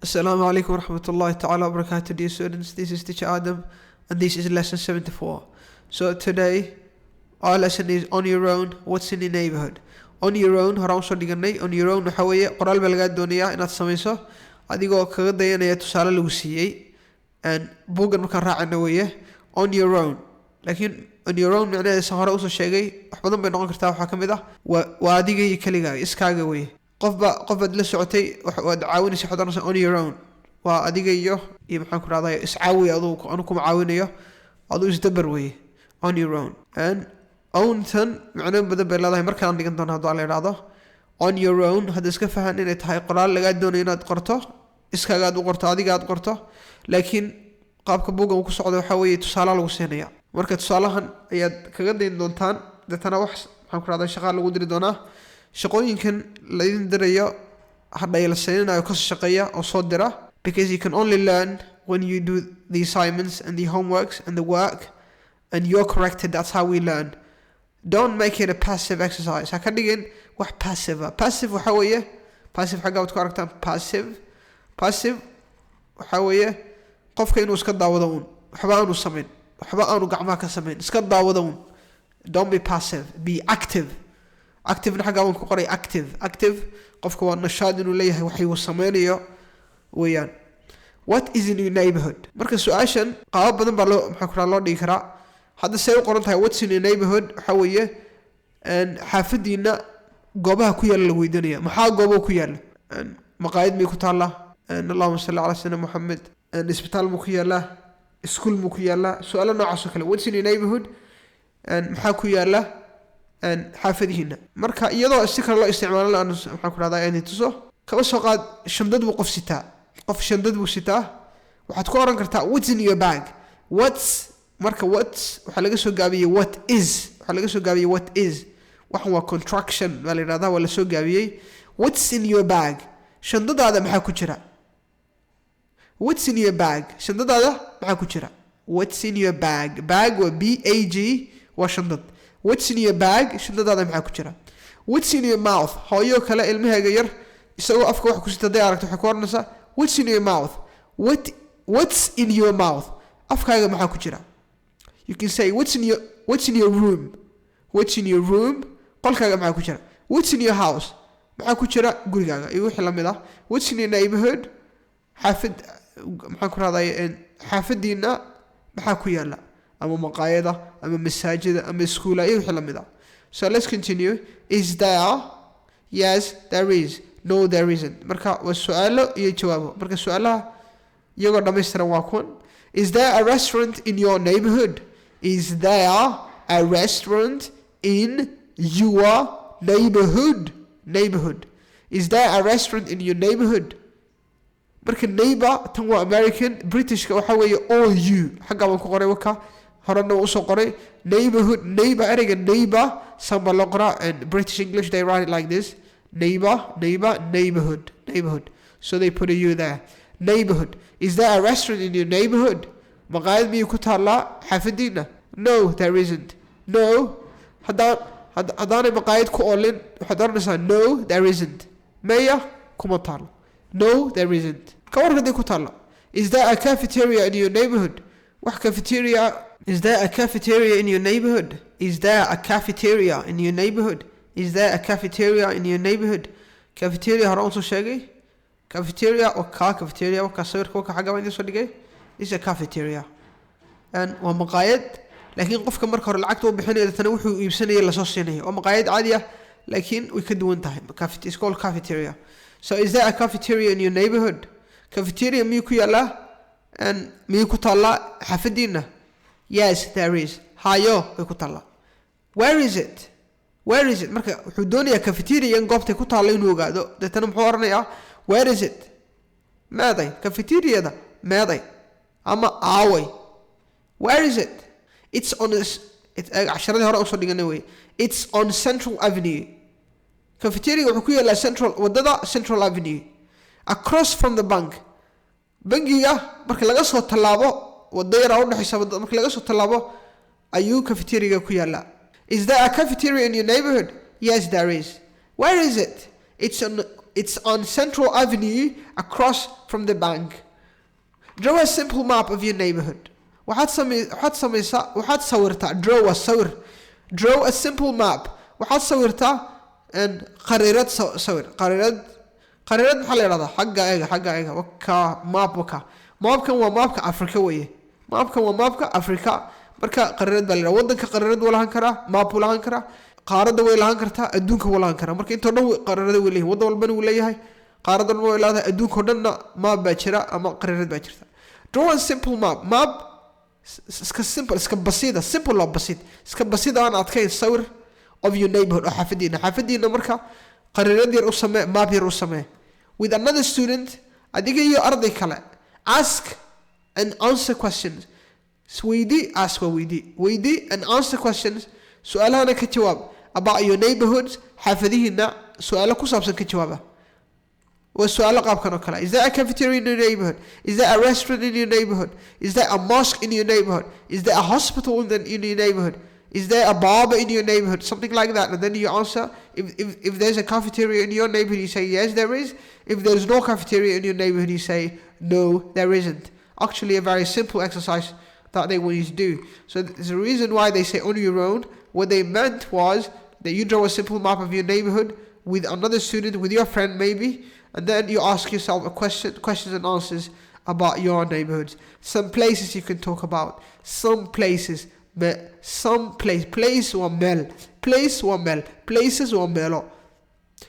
Assalamu alaikum wa rahmatullahi ta'ala wa barakatuh, dear students. This is teacher Adam and this is lesson 74. So today our lesson is on your own, what's in the neighbourhood. On your own, horaan soo dhiganay. On your own waxa weeye qoraal baa lagaa doonayaa inaad samayso adigoo kaga dayanaya tusaale lagu siiyey buuggan markaan raacayna weeye on your own. Laakiin on your own macnaheeda hore usoo sheegay wax badan bay noqon kartaa. Waxaa ka mid ah waa adiga iyo keligaaga iskaaga weeye. qof baad la socotay waad caawinaysa xadanaysa on your own waa adiga iyo maxaan ku raadaya iscaawi anu kuma caawinayo aduu isdabar weeye on your own. And owntan macno badan bay leedahay markaan dhigan doono haddii la yiraahdo on your own hadda iska fahan inay tahay qoraal laga doonayo inaad qorto iskaaga aad u qorto adiga aad qorto laakiin qaabka buugga uu ku socdo waxa weeye tusaale lagu siinaya. Marka tusaalahan ayaad kaga dayn doontaan dadana wax maxaan ku raadaya shaqo lagu diri doonaa. Shaqooyinkan la idin dirayo hadda la sameeynayo ka shaqeeya oo soo dira because you can only learn when you do the assignments and the homeworks and the work and you're corrected. That's how we learn. Don't make it a passive exercise. Ha ka dhigin wax passive. Passive waxa weeye passive xaga aad ku aragtaan passive waxa weeye qofka inuu iska daawado waxba aanu sameyn waxba aanu gacmaha ka sameyn iska daawado. Don't be passive, be active. Active xaga waan ku qoray active qofka waa nashaad inuu leeyahay wax uu sameynayo weeyaan. What is in your neighbourhood? Marka su'aashan qaab badan baa maxaa ku loo dhigi karaa. Hadda say u qoran tahay what's in your neighbourhood waxa weeye xaafadiina goobaha ku yaala la weydiinaya maxaa goobo ku yaala maqaayad mi ku taala Allahumma salli ala sayyidina Muhammad isbitaal mu ku yaala school mu ku yaala su'aalo noocaas oo kale what's in your neighbourhood maxaa ku yaala xaafadiina. Marka iyadoo si kale loo isticmaalo aan maxaan ku raadaya inay tuso kaba soo qaad shandad buu qof sitaa shandad buu sitaa waxaad ku oran kartaa what's in your bag. Marka waxa laga soo gaabiyay what is waxan waa contraction baa la yiraahdaa waa la soo gaabiyay. What's in your bag shandadaada maxaa ku jira. What's in your bag shandadaada maxaa ku jira. What's in your bag waa bag waa shandad. What's in your bag shandadaada maxaa ku jira. What's in your mouth hooyo kale ilmahaaga yar isagoo afka wax ku sita day aragto waxa ku oranaysa what's in your mouth. What's in your mouth afkaaga maxaa ku jira. You can say what's in your room qolkaaga maxaa ku jira. What's in your house maxaa ku jira gurigaaga iyo wixii la mid ah. What's in your neighbourhood xaafad maxaan ku raadaya xaafadiina maxaa ku yaala ama maqaayada ama masaajida ama iskuul iyo wixii la mid ah. So let's continue. Is there? Yes there is. No there isn't. Marka waa su'aalo iyo jawaabo. Marka su'aalaha iyagoo dhameystiran waa kuwan. Is there a restaurant in your neighbourhood? Is there a restaurant in your neighbourhood? Is there a restaurant in your neighbourhood? Marka neighbor tan waa American Britishka waxa weeye all you xagga waan ku qoray waka horena u soo qoray neighbourhood ereyga neighbor samba loo qoraa and British English they write it like this neighbourhood. So they put a you there. Neighbourhood. Is there a restaurant in your neighbourhood? maqaayad miyuu ku taala xaafadiina. No there isn't. No haddaanay maqaayad ku oolin waxaad oranaysaa no there isn't. Maya kuma taalo. No there isn't. ka war hadday ku taalo. Is there a cafeteria in your neighbourhood? wax cafeteria. Is there a cafeteria in your neighbourhood? Is there a cafeteria in your neighbourhood? Is there a cafeteria in your neighbourhood? Cafeteria horaan soo sheegay. Cafeteria oo cafeteria oo ka sawirka ka xaga weyn soo dhigay. Is a cafeteria. And waa maqaayad laakiin qofka marka hore lacagta uu bixinayo tan wuxuu iibsanayo la soo siinayo. Waa maqaayad caadi ah laakiin way ka duwan tahay. It's called cafeteria. So is there a cafeteria in your neighbourhood? Cafeteria miyuu ku yaala miyuu ku taala xaafadiina. Yes there is. Hayo way ku taala. Where is it? Marka wuxuu doonayaa cafeteria in goobta ku taala inuu ogaado. Dadana muxuu oranayaa where is it? Meeday cafeteriada meeday ama aaway. Where is it? It's on casharadii hore usoo dhiganay wey. It's on Central Avenue. Cafeteria wuxuu ku yaalaa wadada Central Avenue across from the bank. Bangiga marka laga soo tallaabo wada yar u dhaxaysa marka laga soo tallaabo ayuu cafeteria ku yaalaa. Is there a cafeteria in your neighbourhood? Yes there is. Where is it? It's It's on Central Avenue across from the bank. Draw a simple map of your neighbourhood. waxaad sawirtaa draw a simple map. waxaad sawirtaa qariirad sawir. qariirad maxaa la yidhahdaa? xagga eega waka maapkan waa maapka Afrika weye. maapkan waa maapka Afrika. marka qariirad baa la yidhahdaa. wadanka qariirad wuu lahaan karaa, maap wuu lahaan karaa, qaaradda way lahaan kartaa, adduunka wuu lahaan karaa. marka intoo dhan qariirada way leeyihin. wadan walbana wuu leeyahay, qaaradda walba way leedahay, adduunka oo dhanna maap baa jira ama qariirad baa jirta. Draw a simple map iska simple, iska basiida, simple oo basiid, iska basiida aan adkayn sawir of your neighborhood oo xaafadiina marka qariirad yar u samee, map yar u samee. With another student, adiga iyo arday kale, ask and answer questions. weydii and answer questions. su'aalahana ka jawaab about your neighborhoods. xaafadihiina su'aalo ku saabsan ka jawaaba. وسؤال qaabkan oo kale. Is there a cafeteria in your neighborhood? Is there a restaurant in your neighborhood? Is there a mosque in your neighborhood? Is there a hospital in your neighborhood? Is there a barber in your neighborhood? Something like that. And then you answer. If there's a cafeteria in your neighborhood, you say yes, there is. If there's no cafeteria in your neighborhood, you say no, there isn't. Actually, a very simple exercise that they want you to do. So there's a reason why they say on your own. What they meant was that you draw a simple map of your neighborhood with another student, with your friend maybe, and then you ask yourself questions and answers about your neighborhoods. Some places you can talk about. Some places. Place or mel. Places or melo.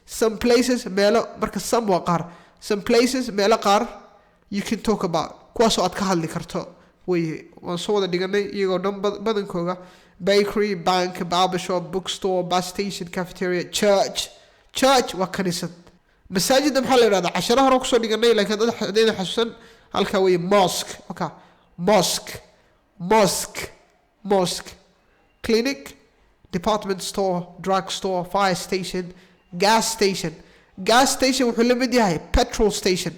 Some places melo marka some waa qaar. Some places melo qaar you can talk about. kuwaasoo aad ka hadli karto. waan soo wada dhiganay iyagoo dhan badankooga. Bakery, bank, barbershop, bookstore, bus station, cafeteria, church waa kaniisad. masaajidda maxaa la yidhahdaa? casharaha hore kusoo dhiganay laakiin haddayna xasuusan halkaa weye mosque. mosque, clinic, department store, drug store, fire station, gas station wuxuu la mid yahay petrol station.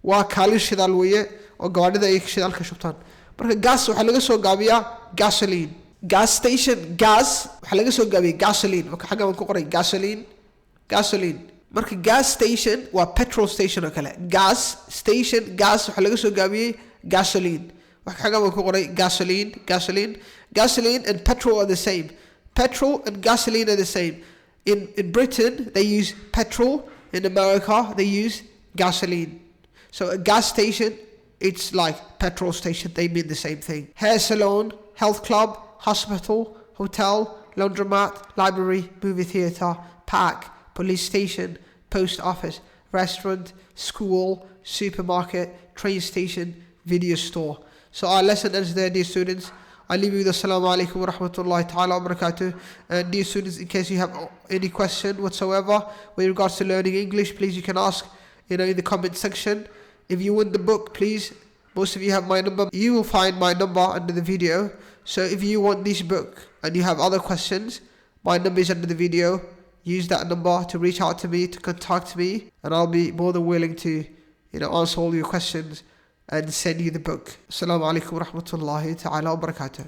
waa kaalin shidaal weye oo gawaadhida ay shidaalka shubtaan. marka gas waxaa laga soo gaabiyaa gasoline. gas station, gas waxaa laga soo gaabiyay gasoline. marka xagga waan ku qoray gasoline. marka gas station waa petrol station oo kale. gas waxaa laga soo gaabiyay gasoline. marka xagga waan ku qoray gasoline and petrol are the same. Petrol and gasoline are the same. In Britain they use petrol. In America they use gasoline. So a gas station, it's like petrol station. They mean the same thing. Hair salon, health club, hospital, hotel, laundromat, library, movie theatre, park, police station, post office, restaurant, school, supermarket, train station, video store. So our lesson ends there, dear students. I leave you with Assalamu alaikum wa rahmatullahi ta'ala wa barakatuh. And dear students, in case you have any question whatsoever with regards to learning English, please you can ask in the comment section. If you want the book, please, most of you have my number. You will find my number under the video. So if you want this book and you have other questions, my number is under the video. Use that number to reach out to me, to contact me, and I'll be more than willing to answer all your questions and send you the book. Assalamu alaikum wa rahmatullahi ta'ala wa barakatuh.